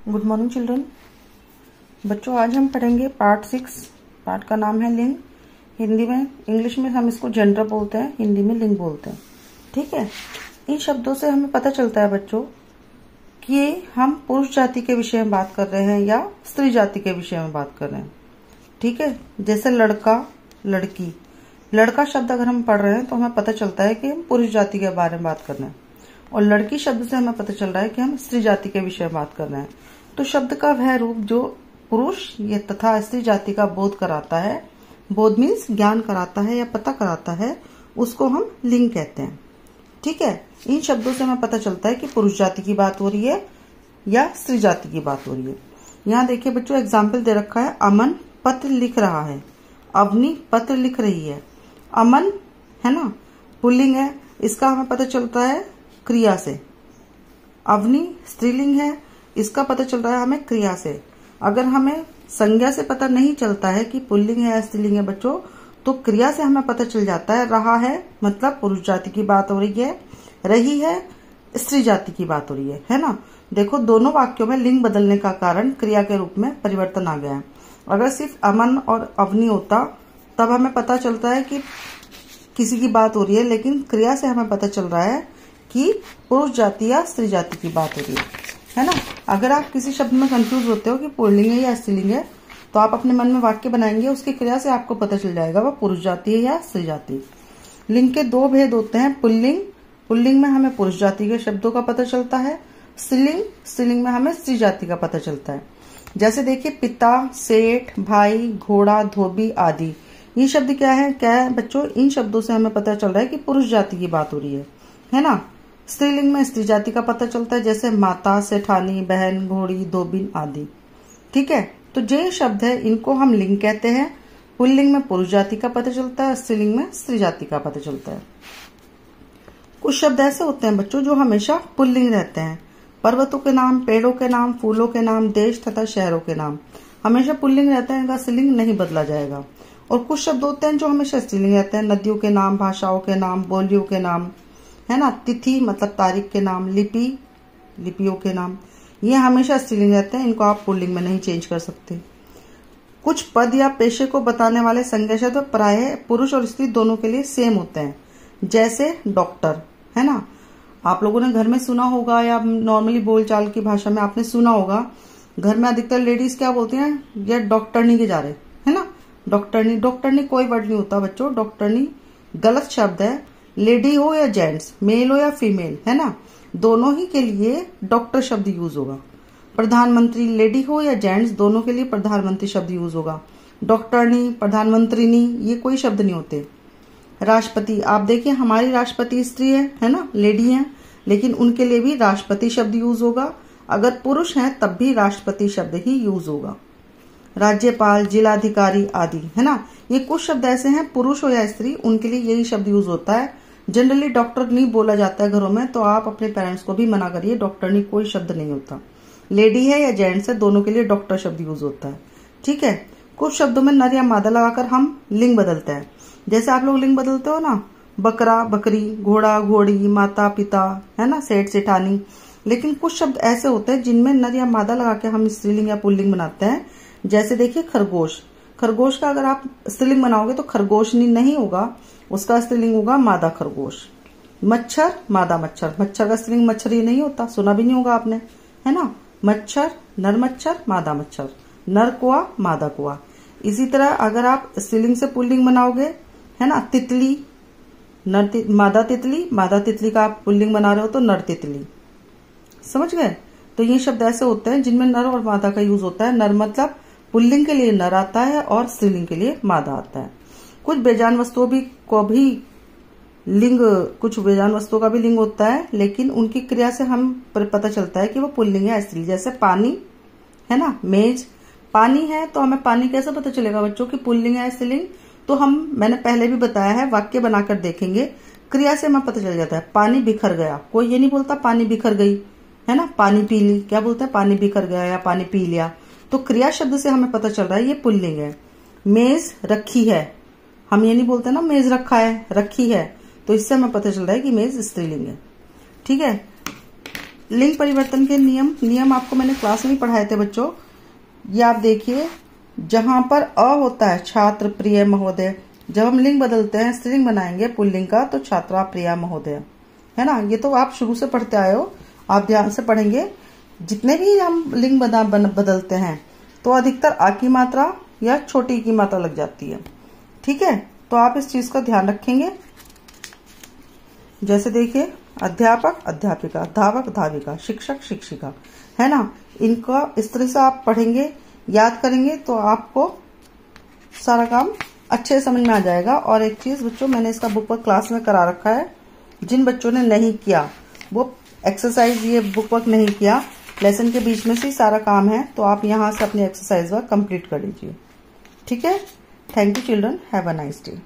Good morning children. बच्चों आज हम पढ़ेंगे पार्ट 6। पार्ट का नाम है लिंग। हिंदी में, इंग्लिश में हम इसको जेंडर बोलते हैं, हिंदी में लिंग बोलते हैं। ठीक है। इन शब्दों से हमें पता चलता है बच्चों कि हम पुरुष जाति के विषय में बात कर रहे हैं या स्त्री जाति के विषय में बात कर रहे हैं। ठीक है। जैसे लड़का, लड़की, लड़का शब्द अगर हम पढ़ रहे हैं तो हमें पता चलता है कि हम पुरुष जाति के बारे में बात कर रहे हैं, और लड़की शब्द से हमें पता चल रहा है कि हम स्त्री जाति के विषय में बात कर रहे हैं। तो शब्द का वह रूप जो पुरुष ये तथा स्त्री जाति का बोध कराता है, बोध मीन्स ज्ञान कराता है या पता कराता है, उसको हम लिंग कहते हैं। ठीक है। इन शब्दों से हमें पता चलता है कि पुरुष जाति की बात हो रही है या स्त्री जाति की बात हो रही है। यहाँ देखिए बच्चों, एग्जाम्पल दे रखा है। अमन पत्र लिख रहा है, अवनी पत्र लिख रही है। अमन है ना, पुल्लिंग है, इसका हमें पता चलता है क्रिया से। अवनी स्त्रीलिंग है, इसका पता चल रहा है हमें क्रिया से। अगर हमें संज्ञा से पता नहीं चलता है कि पुल्लिंग है या स्त्रीलिंग है बच्चों, तो क्रिया से हमें पता चल जाता है। रहा है मतलब पुरुष जाति की बात हो रही है, रही है स्त्री जाति की बात हो रही है ना। देखो दोनों वाक्यों में लिंग बदलने का कारण क्रिया के रूप में परिवर्तन आ गया है। अगर सिर्फ अमन और अवनी होता तब हमें पता चलता है कि किसी की बात हो रही है, लेकिन क्रिया से हमें पता चल रहा है कि पुरुष जाति या स्त्री जाति की बात हो रही है ना। अगर आप किसी शब्द में कंफ्यूज होते हो कि पुल्लिंग है या स्त्रीलिंग है, तो आप अपने मन में वाक्य बनाएंगे, उसकी क्रिया से आपको पता चल जाएगा वह पुरुष जाति है या स्त्री जाति। लिंग के दो भेद होते हैं। पुल्लिंग, पुल्लिंग में हमें पुरुष जाति के शब्दों का पता चलता है। स्त्रीलिंग, स्त्रीलिंग में हमें स्त्री जाति का पता चलता है। जैसे देखिए पिता, सेठ, भाई, घोड़ा, धोबी आदि, ये शब्द क्या है बच्चों? इन शब्दों से हमें पता चल रहा है कि पुरुष जाति की बात हो रही है ना। स्त्रीलिंग में स्त्री जाति का पता चलता है, जैसे माता, सेठानी, बहन, घोड़ी, धोबिन आदि। ठीक है। तो जो शब्द है इनको हम लिंग कहते हैं। पुल्लिंग में पुरुष जाति का पता चलता है, स्त्रीलिंग में स्त्री जाति का पता चलता है। कुछ शब्द ऐसे होते हैं बच्चों जो हमेशा पुल्लिंग रहते हैं। पर्वतों के नाम, पेड़ों के नाम, फूलों के नाम, देश तथा शहरों के नाम हमेशा पुल्लिंग रहते हैं, इनका स्त्रीलिंग नहीं बदला जाएगा। और कुछ शब्द होते हैं जो हमेशा स्त्रीलिंग रहते हैं। नदियों के नाम, भाषाओं के नाम, बोलियों के नाम, है ना। तिथि मतलब तारीख के नाम, लिपि, लिपियों के नाम, ये हमेशा स्त्रीलिंग रहते हैं, इनको आप पुल्लिंग में नहीं चेंज कर सकते। कुछ पद या पेशे को बताने वाले संज्ञा शब्द प्रायः पुरुष और स्त्री दोनों के लिए सेम होते हैं। जैसे डॉक्टर, है ना। आप लोगों ने घर में सुना होगा या नॉर्मली बोलचाल की भाषा में आपने सुना होगा, घर में अधिकतर लेडीज क्या बोलती हैं, ये डॉक्टरनी के जा रहे, है ना। डॉक्टरनी, डॉक्टरनी कोई वर्ड नहीं होता बच्चों। डॉक्टरनी गलत शब्द है। लेडी हो या जेंट्स, मेल हो या फीमेल, है ना, दोनों ही के लिए डॉक्टर शब्द यूज होगा। प्रधानमंत्री, लेडी हो या जेंट्स, दोनों के लिए प्रधानमंत्री शब्द यूज होगा। डॉक्टरनी, प्रधानमंत्रीनी, ये कोई शब्द नहीं होते। राष्ट्रपति, आप देखिए हमारी राष्ट्रपति स्त्री है ना, लेडी है, लेकिन उनके लिए भी राष्ट्रपति शब्द यूज होगा। अगर पुरुष हैं तब भी राष्ट्रपति शब्द ही यूज होगा। राज्यपाल, जिलाधिकारी आदि, है ना, ये कुछ शब्द ऐसे हैं पुरुष हो या स्त्री उनके लिए यही शब्द यूज होता है। जनरली डॉक्टर नहीं बोला जाता है घरों में, तो आप अपने पेरेंट्स को भी मना करिए, डॉक्टरनी कोई शब्द नहीं होता। लेडी है या जेंट्स है, दोनों के लिए डॉक्टर शब्द यूज होता है। ठीक है। कुछ शब्दों में नर या मादा लगाकर हम लिंग बदलते हैं। जैसे आप लोग लिंग बदलते हो ना, बकरा, बकरी, घोड़ा, घोड़ी, माता, पिता, है ना, सेठ, सेठानी। लेकिन कुछ शब्द ऐसे होते हैं जिनमें नर या मादा लगा के हम स्त्रीलिंग या पुल्लिंग बनाते हैं। जैसे देखिए खरगोश, खरगोश का अगर आप स्त्रीलिंग बनाओगे तो खरगोशनी नहीं होगा, उसका स्त्रीलिंग होगा मादा खरगोश। मच्छर, मादा मच्छर, मच्छर का स्त्रीलिंग मच्छर ही नहीं होता, सुना भी नहीं होगा आपने, है ना। मच्छर, नर मच्छर, मादा मच्छर, नर कुआ, मादा कुआ। इसी तरह अगर आप स्त्रीलिंग से पुल्लिंग बनाओगे, है ना, तितली, मादा तितली, मादा तितली का आप पुल्लिंग बना रहे हो तो नर तितली। समझ गए। तो ये शब्द ऐसे होते हैं जिनमें नर और मादा का यूज होता है। नर मतलब पुल्लिंग के लिए नर आता है और स्त्रीलिंग के लिए मादा आता है। कुछ बेजान वस्तुओं को भी लिंग, कुछ बेजान वस्तुओं का भी लिंग होता है, लेकिन उनकी क्रिया से हम पता चलता है कि वो पुल्लिंग है स्त्री। जैसे पानी, है ना, मेज। पानी है तो हमें पानी कैसे पता चलेगा बच्चों की पुल्लिंग है स्त्रीलिंग? तो मैंने पहले भी बताया है, वाक्य बनाकर देखेंगे, क्रिया से हमें पता चल जाता है। पानी बिखर गया, कोई ये नहीं बोलता पानी बिखर गई, है ना। पानी पी ली, क्या बोलते हैं, पानी बिखर गया या पानी पी लिया। तो क्रिया शब्द से हमें पता चल रहा है ये पुल्लिंग है। मेज रखी है, हम ये नहीं बोलते ना मेज रखा है, रखी है, तो इससे हमें पता चल रहा है कि मेज स्त्रीलिंग है। ठीक है। लिंग परिवर्तन के नियम आपको मैंने क्लास में ही पढ़ाए थे बच्चों। ये आप देखिए, जहां पर अ होता है छात्र, प्रिय, महोदय, जब हम लिंग बदलते हैं, स्त्रीलिंग बनाएंगे पुल्लिंग का, तो छात्रा, प्रिया, महोदय, है ना। ये तो आप शुरू से पढ़ते आए हो, आप ध्यान से पढ़ेंगे। जितने भी हम लिंग बदलते हैं तो अधिकतर आ की मात्रा या छोटी की मात्रा लग जाती है, ठीक है। तो आप इस चीज का ध्यान रखेंगे। जैसे देखिए, अध्यापक, अध्यापिका, धावक, धाविका, शिक्षक, शिक्षिका, है ना। इनका इस तरह से आप पढ़ेंगे, याद करेंगे, तो आपको सारा काम अच्छे से समझ में आ जाएगा। और एक चीज बच्चों, मैंने इसका बुक वर्क क्लास में करा रखा है। जिन बच्चों ने नहीं किया वो एक्सरसाइज, ये बुक वर्क नहीं किया, लेसन के बीच में से सारा काम है, तो आप यहाँ से अपनी एक्सरसाइज वर्क कंप्लीट कर लीजिए, ठीक है। Thank you children, have a nice day.